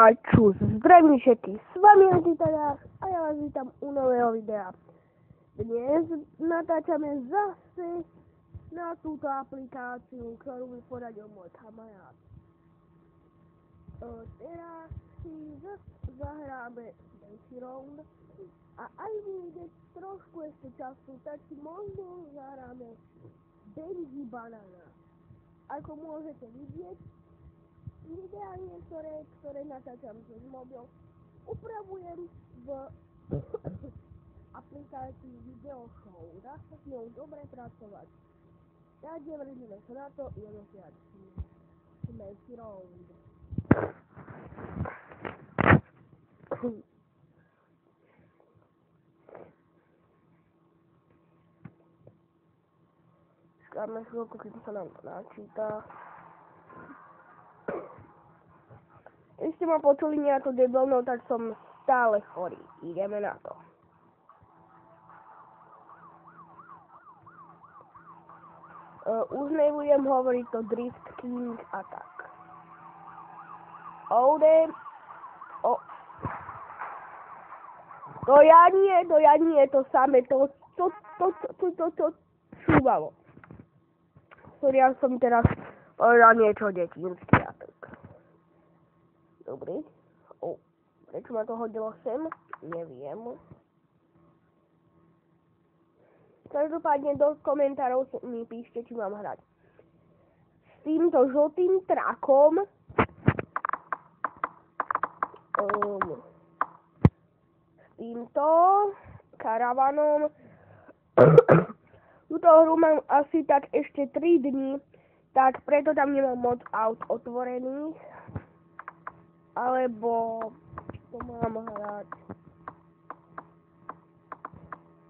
A čus, zdravím všetkých, s vami je Titaňák a ja vás vítam u nového videa. Dnes natáčame zase na túto aplikáciu, ktorú mi poradil môj kamarát. Teraz si zahráme Daisy Round a aj vyjde trošku ešte času, tak si možno zahráme Benji Banana. Ako môžete vidieť, videá ktoré natáčam cez mobil, upravujem v aplikácii Video Show. Dá sa s ňou dobre pracovať. Tak vrhneme sa na to, ideme si dať Daisy Round. Skáme chvíľku, kým sa nám to načíta. Ešte ma počuli nejako debilnou, tak som stále chorý. Ideme na to. Už nebudem hovoriť to Drift King a tak. To ja nie, to samé, to šúvalo. Sorry, ja som teraz povedal niečo detinské a tak. Dobrý. Prečo ma to hodilo sem? Neviem. Každopádne do komentárov mi píšte, či mám hrať s týmto žltým trakom, s týmto karavanom. Túto hru mám asi tak ešte 3 dní, tak preto tam nemám moc aut otvorených. Alebo to mám hrať s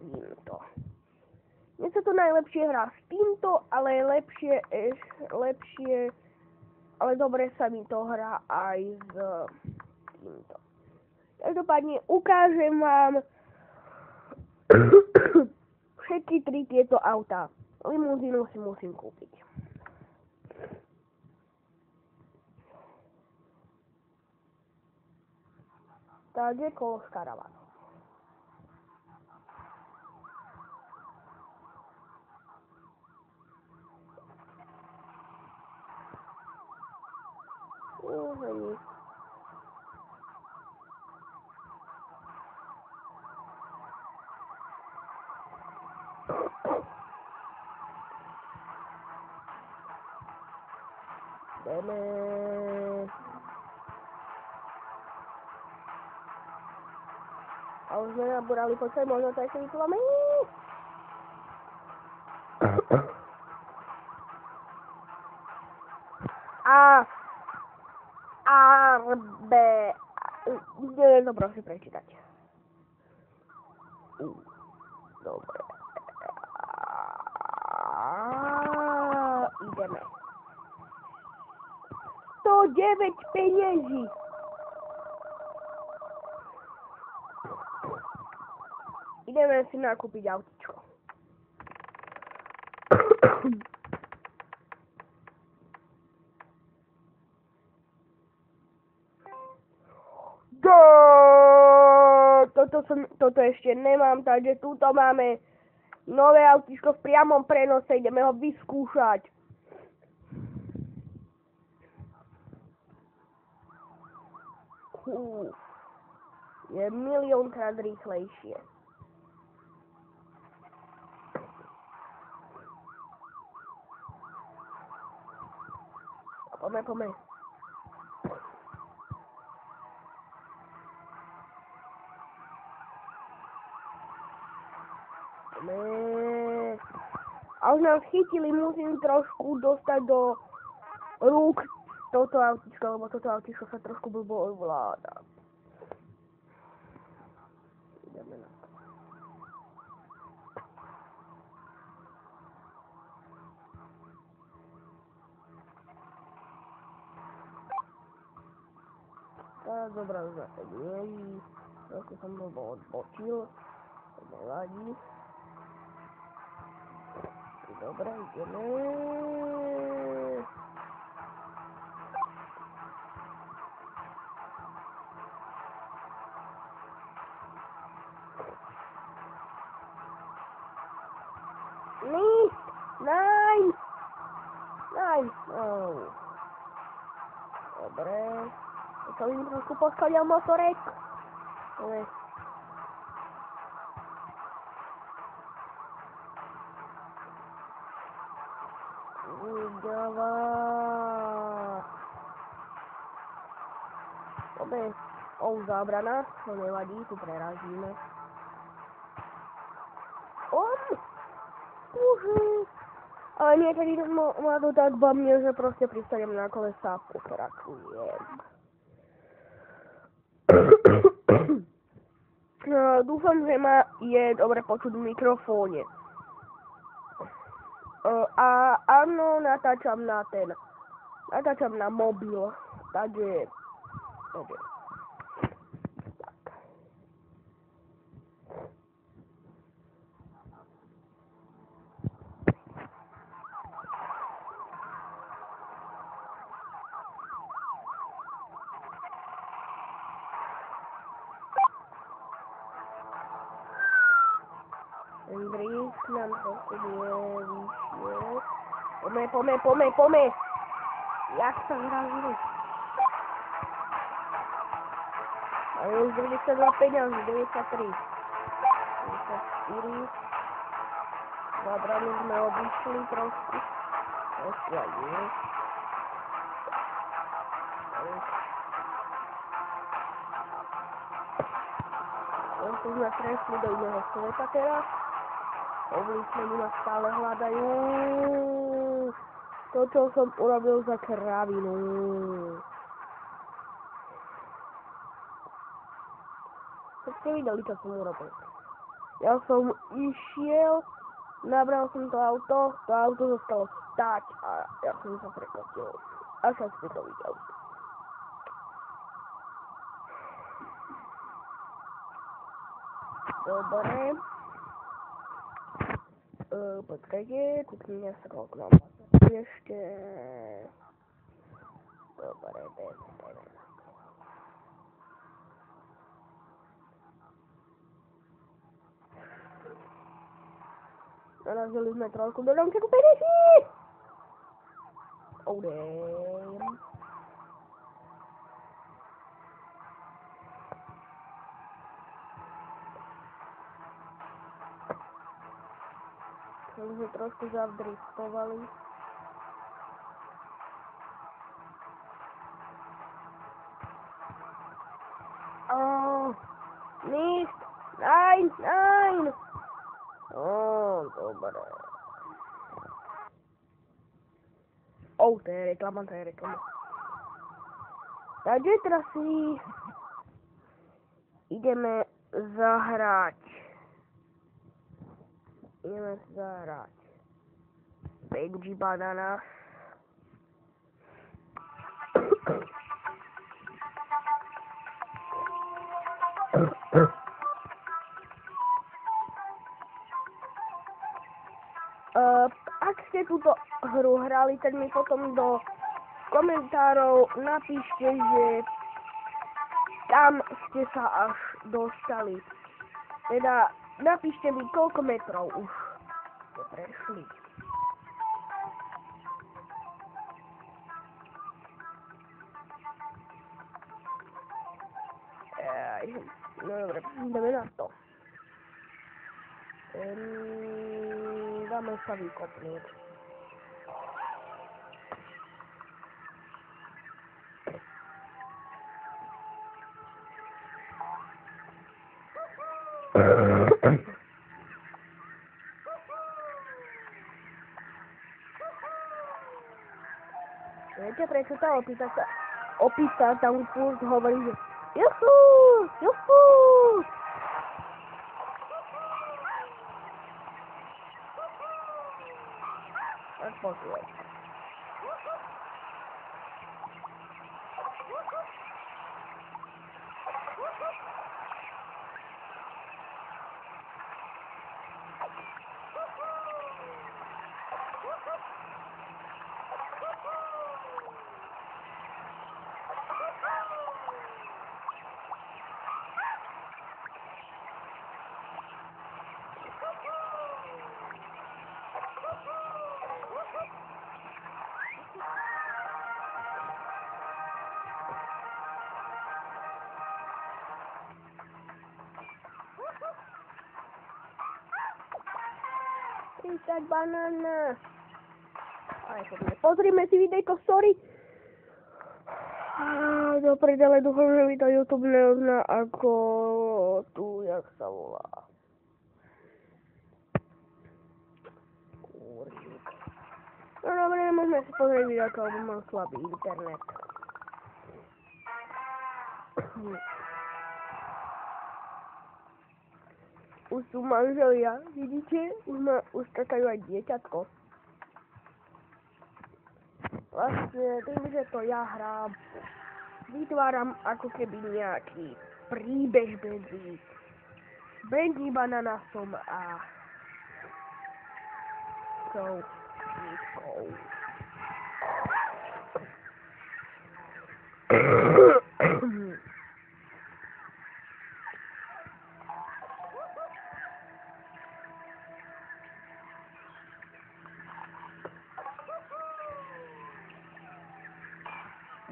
týmto. Mne sa to najlepšie hrá s týmto, ale ale dobre sa mi to hrá aj s týmto. Každopádne ukážem vám všetky 3 tieto autá. Limuzínu si musím kúpiť. Takže kolo s karavanom. Jdeme. A už sme nabúrali počet, možno to ešte vypláme. Neviem to prosím prečítať. Dobre. Ideme. 109 peniazí. Ideme si nakúpiť autičko. Toto ešte nemám, takže túto máme nové autičko v priamom prenose, ideme ho vyskúšať. Je miliónkrát rýchlejšie. Poďme. A už nám chytili, musím trošku dostať do rúk toto autičko, lebo toto autičko sa trošku blbo ovláda. Ideme na to. Tak, dobrá, zase nie. Trošku som blbo odbočil. To nevadí. Dobre, ideme. Nein! Nein! Oh. Dobre. To im trošku poškodil motorek. Dobre. Dáva. Dobre. Zábrana. To nevadí, tu prerazíme. Ale niekedy ma to tak bavne, že proste pristanem na kolesa a pokračujem. Dúfam, že ma je dobre počuť v mikrofóne. A áno, natáčam na mobil, takže. Drift nám trochu vyššie. Pome. Jak sa zrazili? A je už 92 peňazí, 93. 94. Zabranu sme obišli trošku. Trošku aj nie. Trošku sme prešli do iného sveta teraz. Oblíčení ma stále hľadajú. To, čo som urobil za kravinu. Tak ste videli, čo som urobil. Ja som išiel, nabral som to auto zostalo stáť a ja som sa prekotil. A však ste to videli. Dobre. Počkajte, kúkneme sa koľko nám ešte. Dobre, narazili sme trošku do domčeku penisí! Oh damn. Sme trošku zavdriftovali. Nicht! Nein! Dobre. To je reklama. Takže teraz si ideme zahrať. Benji Banana. Ak ste túto hru hrali, tak mi potom do komentárov napíšte, že tam ste sa až dostali. Teda napíšte mi, koľko metrov už ste prešli. No dobre, ideme na to. Dáme sa vykopnúť. Viete, prečo tá opýta tam furt hovorí, že juhu! Tak počúvaj. tak banána. Aj pozrime si videjko, sorry. Do prdele, dúfam, že mi to YouTube neozná ako tu, jak sa volá. Kurník. No dobre, môžeme si pozrieť videjko, lebo mám slabý internet. Už sú manželia, vidíte? Už čakajú aj dieťatko. Vlastne tým, že to ja hrám, vytváram ako keby nejaký príbeh medzi Bananásom a tou dívkou.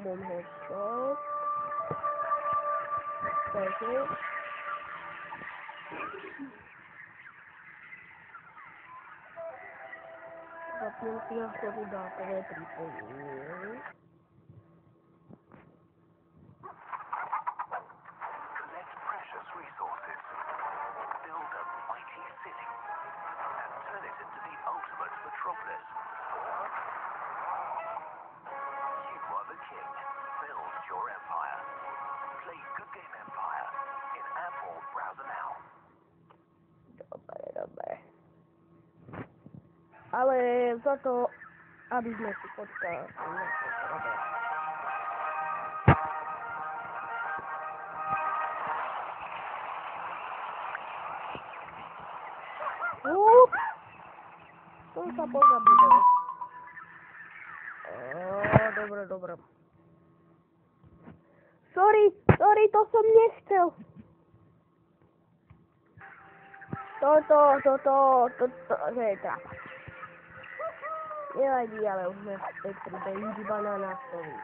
Mám headshot. Takže. Zapnem si na chvíľu dátové pripojenie. Collect precious resources, build a mighty city, and turn it into the ultimate metropolis. You are the king. Build your empire. Play Good Game Empire in Apple browser now. Dobre. Ale za to, aby sme si počkali. Som sa pozabudol. Dobre. Sorry, to som nechcel. To je trápa. Nevadí, ale už sme späť pri Baby Bananásovi.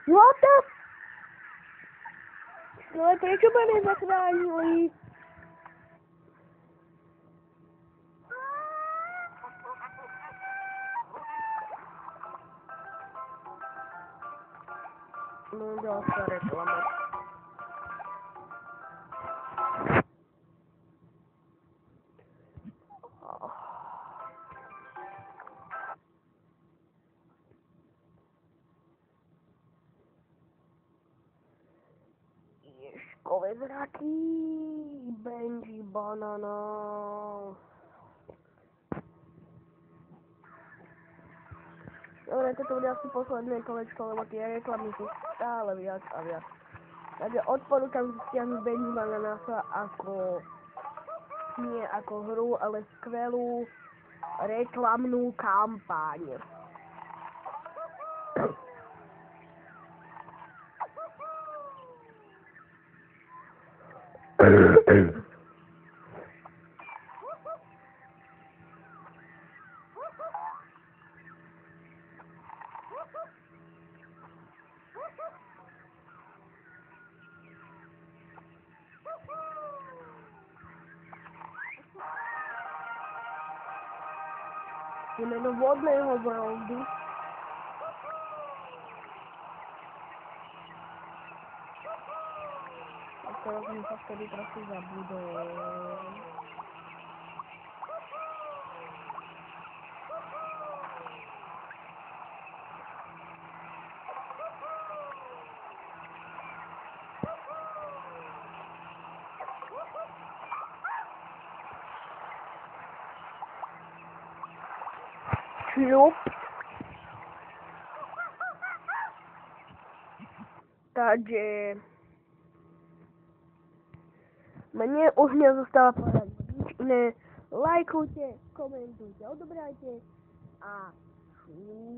What the? No ale prečo ma nezachránili? No ďalšia reklama. Ješkové zraky, Benji Banana. Dobre, toto bude asi posledné kolečko, lebo tie reklamy sú stále viac a viac. Takže odporúčam stiahnuť Benji Bananasa ako, nie ako hru, ale skvelú reklamnú kampaň. Ideme do vodného broudu. A teraz som sa vtedy trochu zabudol. Šľup. Takže mne už nezostáva povedať nič iné. Lajkujte, komentujte, odobrajte a šľup.